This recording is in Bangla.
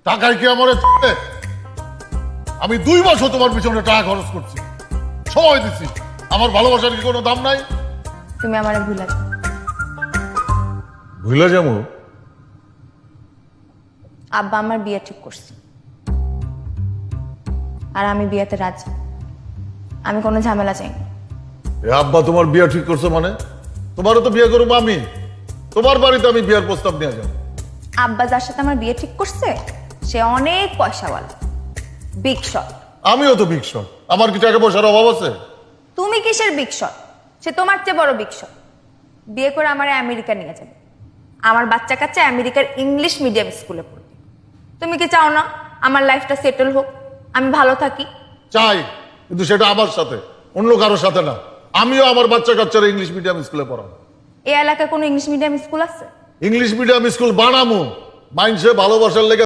টাকায় কি আমার আমি 2 বছর তোমার পিছনে টাকা খরচ করছি, সময় দিচ্ছি। আমার ভালোবাসার কি কোনো দাম নাই? তুমি আমারে ভুলে যাও। ভুলে যাবো? আব্বা আমার বিয়ে ঠিক করছে, আর আমি বিয়েতে রাজি। আমি কোনো ঝামেলা চাই না। এ আব্বা তোমার বিয়ে ঠিক করছে মানে? তোমারও তো বিয়ে করবো আমি, তোমার বাড়িতে আমি বিয়ের প্রস্তাব নিয়ে যাবো। আব্বা যার সাথে আমার বিয়ে ঠিক করছে সে অনেক পয়সাওয়ালা, বিগ শট। আমিও তো বিগ শট, আমার কি টাকা পয়সার অভাব আছে? তুমি কিসের বিগ শট? সে তোমার চেয়ে বড় বিগ শট। বিয়ে করে আমার আমেরিকা নিয়ে যাবে, আমার বাচ্চা কাচ্চা আমেরিকার ইংলিশ মিডিয়াম স্কুলে পড়বে। তুমি কি চাও না আমার লাইফটা সেটেল হোক, আমি ভালো থাকি? চাই, কিন্তু সেটা আমার সাথে, অন্য কারোর সাথে না। আমিও আমার বাচ্চা কাচ্চারা ইংলিশ মিডিয়াম স্কুলে পড়াবো। এই এলাকায় কোনো ইংলিশ মিডিয়াম স্কুল আছে? ইংলিশ মিডিয়াম স্কুল বানামো, মাইন্ডসে ভালোবাসার লেগে